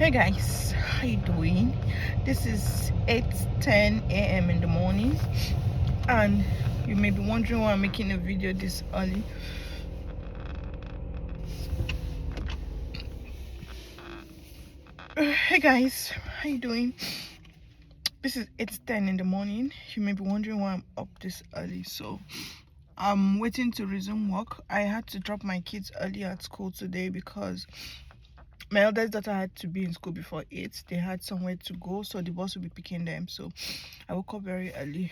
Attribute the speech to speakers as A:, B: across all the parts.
A: Hey guys, how you doing? This is 8:10 a.m. in the morning, and you may be wondering why I'm making a video this early. Hey guys, how you doing? This is 8:10 in the morning. You may be wondering why I'm up this early. So I'm waiting to resume work. I had to drop my kids early at school today because my eldest daughter had to be in school before 8. They had somewhere to go, so the bus will be picking them. So I woke up very early.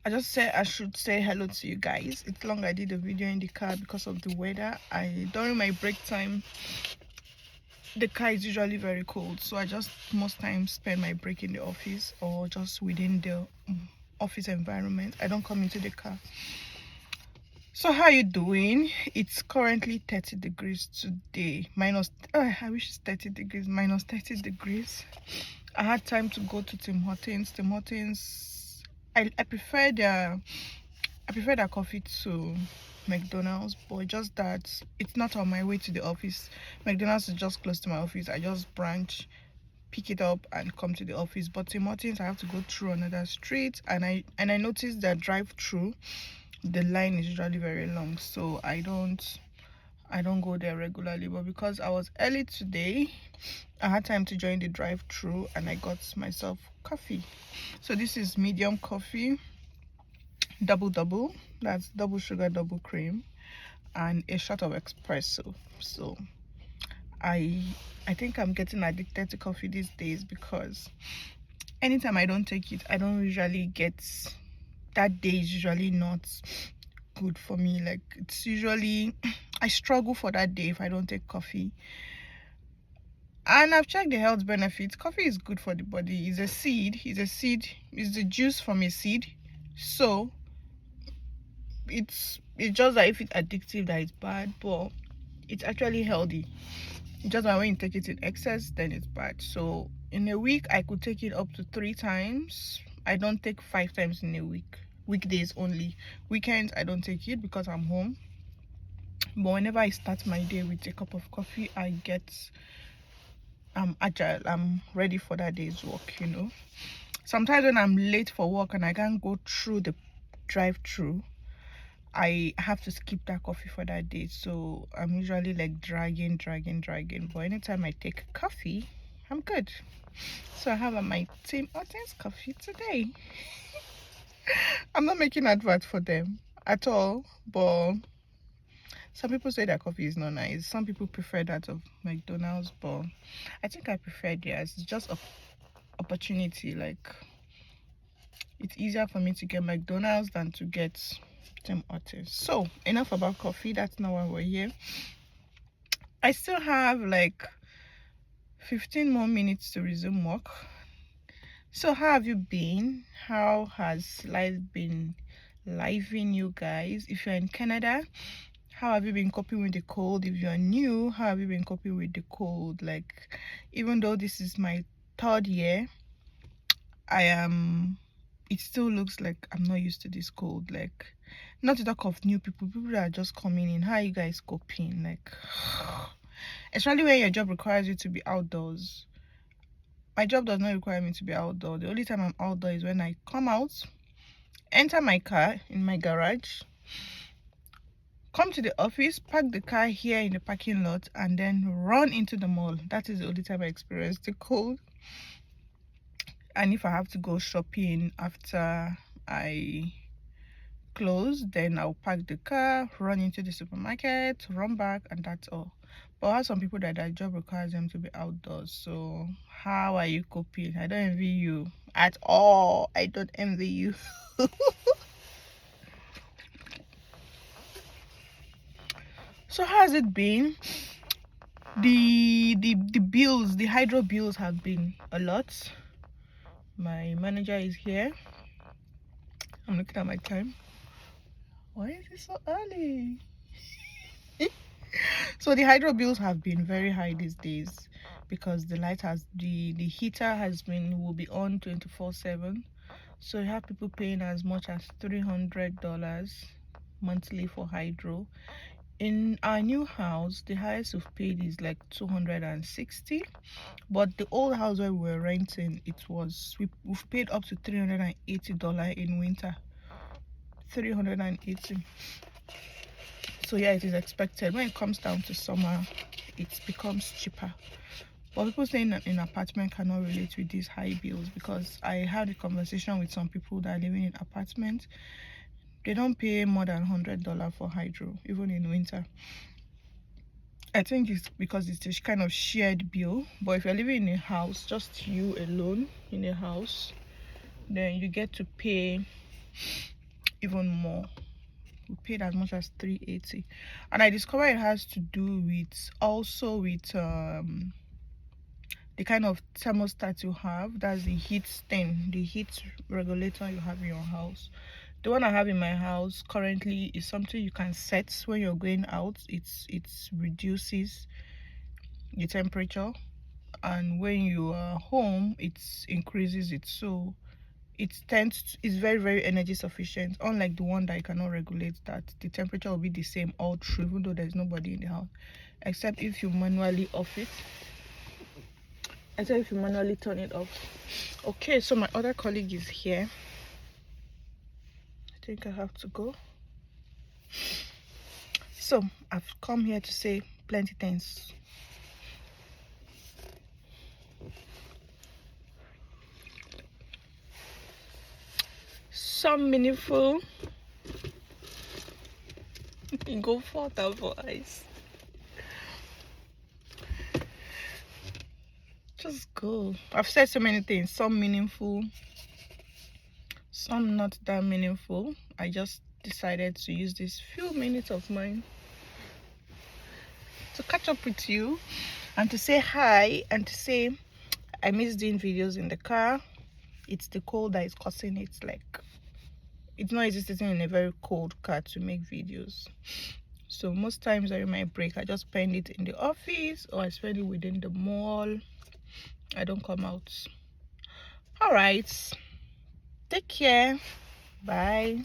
A: I just said I should say hello to you guys. It's long I did a video in the car because of the weather. During my break time, the car is usually very cold, so I just most times spend my break in the office or just within the office environment. I don't come into the car. So how are you doing? It's currently 30 degrees today. I wish it's 30 degrees. Minus 30 degrees. I had time to go to Tim Hortons. Tim Hortons, I prefer their coffee to McDonald's, but just that it's not on my way to the office. McDonald's is just close to my office. I just branch, pick it up and come to the office. But Tim Hortons, I have to go through another street, and I noticed that drive through the line is usually very long, so I don't go there regularly. But because I was early today, I had time to join the drive through and I got myself coffee. So this is medium coffee, double, that's double sugar, double cream, and a shot of espresso. So I think I'm getting addicted to coffee these days because anytime I don't take it, I don't usually get, that day is usually not good for me. Like, it's usually I struggle for that day if I don't take coffee. And I've checked the health benefits. Coffee is good for the body. It's the juice from a seed. So it's just that if it's addictive, that it's bad, but it's actually healthy. It's just that when you take it in excess, then it's bad. So in a week I could take it up to 3 times. I don't take 5 times in a week. Weekdays only. Weekends I don't take it because I'm home. But whenever I start my day with a cup of coffee, I'm agile. I'm ready for that day's work. Sometimes when I'm late for work and I can't go through the drive-through, I have to skip that coffee for that day. So I'm usually like dragging. But anytime I take coffee, I'm good. So I have my Tim Hortons coffee today. I'm not making advert for them at all, but some people say that coffee is not nice. Some people prefer that of McDonald's, but I think I prefer theirs. It's just a opportunity. Like, it's easier for me to get McDonald's than to get Tim Hortons. So enough about coffee. That's not why we're here. I still have like 15 more minutes to resume work. So how have you been? How has life been living you guys? If you're in Canada, how have you been coping with the cold? If you're new, how have you been coping with the cold? Like, even though this is my 3rd year, it still looks like I'm not used to this cold. Like, not to talk of new people that are just coming in. How are you guys coping? Like, especially when your job requires you to be outdoors. My job does not require me to be outdoors. The only time I'm outdoor is when I come out, enter my car in my garage, come to the office, park the car here in the parking lot, and then run into the mall. That is the only time I experience the cold. And if I have to go shopping after I close, then I'll park the car, run into the supermarket, run back, and that's all. But I have some people that their job requires them to be outdoors. So how are you coping? I don't envy you at all. I don't envy you. So how has it been? The bills, the hydro bills have been a lot. My manager is here. I'm looking at my time. Why is it so early? So the hydro bills have been very high these days because the heater will be on 24/7. So you have people paying as much as $300 monthly for hydro. In our new house, the highest we've paid is like 260, but the old house where we were renting, we've paid up to $380 in winter. 380. So yeah, it is expected when it comes down to summer, it becomes cheaper. But people saying that in apartment cannot relate with these high bills, because I had a conversation with some people that are living in apartments. They don't pay more than $100 for hydro, even in winter. I think it's because it's a kind of shared bill. But if you're living in a house, just you alone in a house, then you get to pay even more. We paid as much as 380, and I discovered it has to do with the kind of thermostat you have. That's the heat regulator you have in your house. The one I have in my house currently is something you can set when you're going out. It reduces the temperature, and when you are home it increases it. So it's very, very energy sufficient, unlike the one that you cannot regulate, that the temperature will be the same all through even though there's nobody in the house, except if you manually off it, except if you manually turn it off. Okay, so my other colleague is here. I think I have to go. So I've come here to say plenty things. Some meaningful. Go for that voice. Just go. I've said so many things, some meaningful, some not that meaningful. I just decided to use these few minutes of mine to catch up with you and to say hi and to say I miss doing videos in the car. It's the cold that is causing it. Like, it's not easy sitting in a very cold car to make videos. So most times during my break, I just spend it in the office or I spend it within the mall. I don't come out. All right, take care. Bye.